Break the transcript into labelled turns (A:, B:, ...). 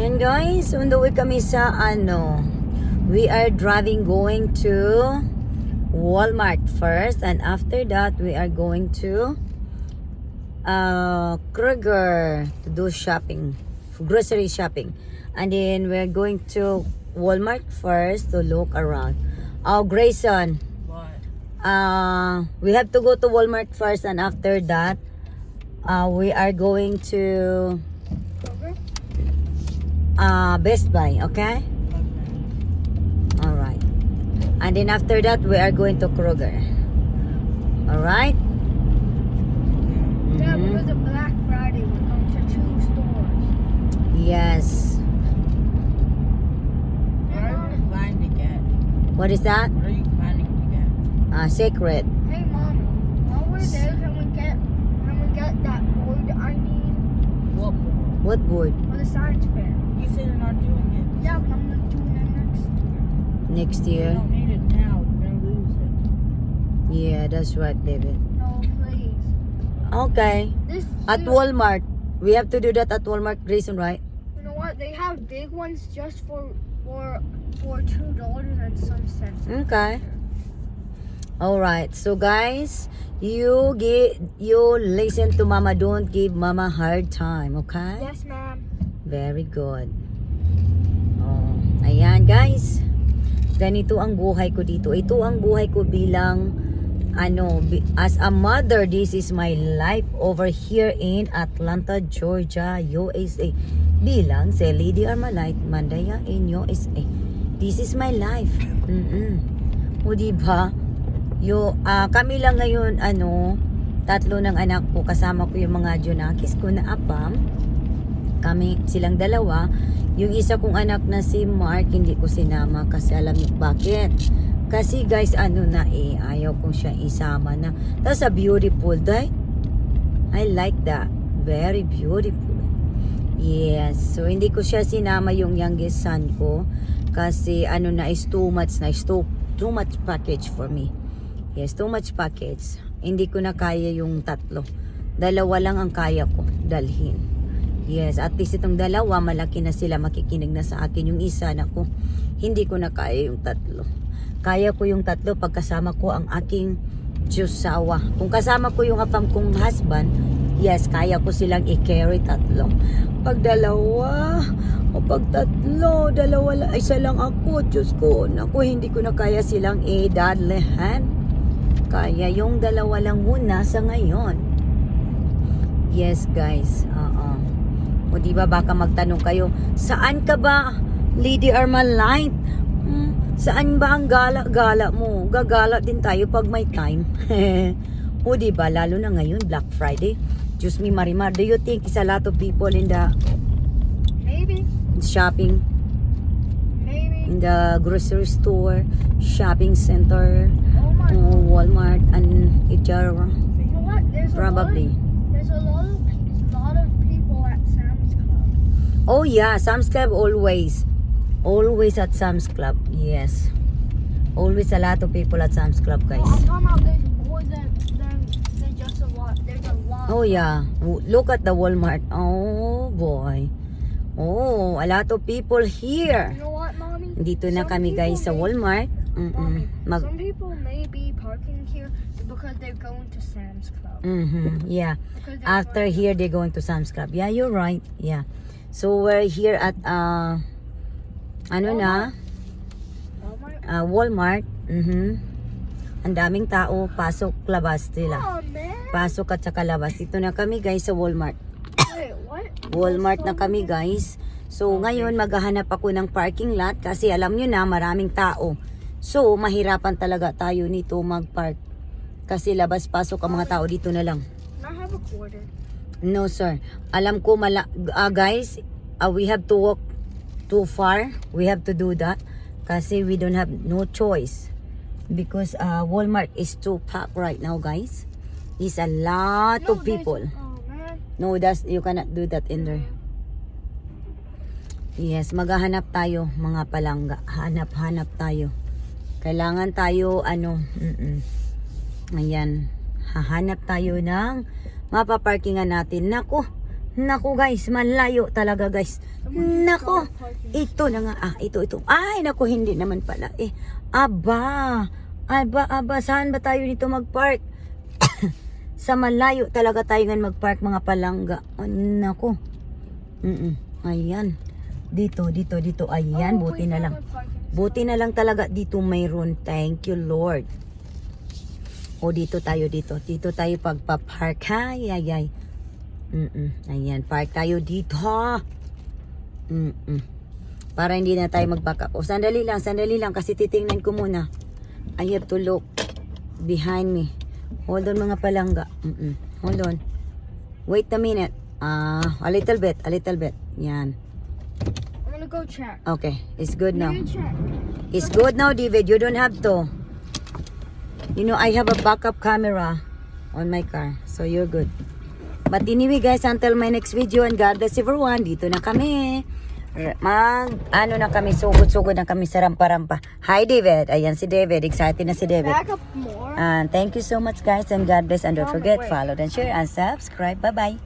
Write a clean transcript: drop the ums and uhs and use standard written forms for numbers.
A: Ayan guys, on the way kami sa we are driving going to Walmart first, and after that we are going to Kroger to do shopping, grocery shopping, and then we're going to Walmart first to look around. Oh, Grayson,
B: What?
A: we have to go to Walmart first, and after that we are going to Best Buy, okay? Alright. And then after that, we are going to Kroger. Alright?
C: Yeah, because of Black Friday, we're going to 2 stores.
A: Yes.
B: What are you planning to get?
A: What is that?
B: What are you planning to get?
A: Secret.
C: Hey, Mom, while we're there, can we get that board I need
B: What more?
A: What board?
C: for the science fair?
B: You said you're not doing it.
C: Yeah, but I'm not doing it next
A: Next year?
C: year.
B: You don't need it now. You're gonna lose it.
A: Yeah, that's right, David.
C: No, please.
A: Okay.
C: This
A: At
C: you know,
A: Walmart. We have to do that at Walmart, Grayson, right?
C: you know what? They have big ones just for $2 and some cents.
A: Okay. Alright. So guys, you listen to Mama. Don't give Mama hard time, okay?
C: Yes, ma'am.
A: Very good. Oh, ayan guys. Ganito ang buhay ko dito. Ito ang buhay ko bilang as a mother. This is my life over here in Atlanta, Georgia, USA. Bilang si Lady Armalite Mandaya in USA. This is my life. O diba? Kami lang ngayon tatlo ng anak ko, kasama ko yung mga Junakis ko na apam. Kami silang dalawa. Yung isa kong anak na si Mark, hindi ko sinama kasi alam niyo bakit. Kasi guys, ayaw kong siya isama na. That's a beautiful day. I like that. Very beautiful. Yes. So hindi ko siya sinama yung youngest son ko kasi is too much too much package for me. Yes, too much package. Hindi ko na kaya yung tatlo. Dalawa lang ang kaya ko dalhin. Yes, at least itong dalawa, malaki na sila, makikinig na sa akin. Yung isa na ko, hindi ko na kaya yung tatlo. Kaya ko yung tatlo pagkasama ko ang aking Diyosawa. Kung kasama ko yung apam kong husband, yes, kaya ko silang i-carry tatlo. Pag dalawa, o pag tatlo, dalawa lang, isa lang ako, Diyos ko, naku, hindi ko na kaya silang i-dadlehan. Kaya yung dalawa lang muna sa ngayon. Yes, guys, O diba baka magtanong kayo, saan ka ba, Lady Armalite? Saan ba ang gala-gala mo? Gagala din tayo pag may time. O diba, lalo na ngayon, Black Friday. Diyos me, Marimar, do you think is a lot of people in the
C: Maybe.
A: shopping?
C: Maybe.
A: In the grocery store, shopping center,
C: Oh my God.
A: Walmart, and etc.
C: You know what?
A: Probably.
C: There's a lot of people at Sam's Club.
A: Oh yeah, Sam's Club always. Always at Sam's Club. Yes. Always a lot of people at Sam's Club, guys.
C: No, I'm talking about there's more than just a lot. There's a lot.
A: Oh yeah. Look at the Walmart. Oh boy. Oh, a lot of people here.
C: You know what, Mommy?
A: Dito na
C: Some
A: kami
C: people
A: guys sa
C: may-
A: Walmart.
C: Mommy, some people may be parking here because they're going to Sam's Club.
A: Yeah.
C: Because they're
A: After
C: going-
A: here, they're going to Sam's Club. Yeah, you're right. Yeah. So we're here at
C: Walmart.
A: Walmart. Ang daming tao, pasok, labas sila.
C: Oh man.
A: Pasok at saka labas. Dito na kami guys sa Walmart.
C: Wait, what?
A: Walmart na kami guys. So ngayon maghahanap ako ng parking lot kasi alam nyo na maraming tao. So mahirapan talaga tayo nito mag-park. Kasi labas-pasok ang mga tao dito na lang.
C: Can I have a quarter?
A: No sir. Alam ko guys, we have to walk too far. We have to do that kasi we don't have no choice. Because Walmart is too packed right now guys. It's a lot of people.
C: Oh man.
A: No, you cannot do that in there. Yes, maghahanap tayo mga palangga. Hanap tayo. Kailangan tayo Ayan. Hahanap tayo ng mapaparkingan natin. Nako, Naku guys, malayo talaga guys. Naku, ito na nga. Ito. Ay, naku, hindi naman pala. Aba, saan ba tayo dito mag-park? Sa malayo talaga tayo nga mag-park mga palangga. Naku. Ayan. Dito. Ayan, buti na lang. Buti na lang talaga dito mayroon. Thank you, Lord. O, dito tayo. Dito tayo pagpa-park. Ay. Ayan, park tayo dito. Para hindi na tayo mag-back up. O, sandali lang. Kasi titingnan ko muna. I have to look behind me. Hold on mga palangga. Hold on. Wait a minute. A little bit. Yan.
C: I'm gonna go check.
A: Okay, it's good now.
C: I'm gonna check.
A: It's good now, David. You don't have to. You know, I have a backup camera on my car. So, you're good. But anyway, guys, until my next video, and God bless everyone, dito na kami. Na kami, sugod na kami sa rampa-rampa. Hi, David. Ayan si David. Excited na si David.
C: Back up more.
A: And thank you so much, guys, and God bless. And don't forget, follow and share and subscribe. Bye-bye.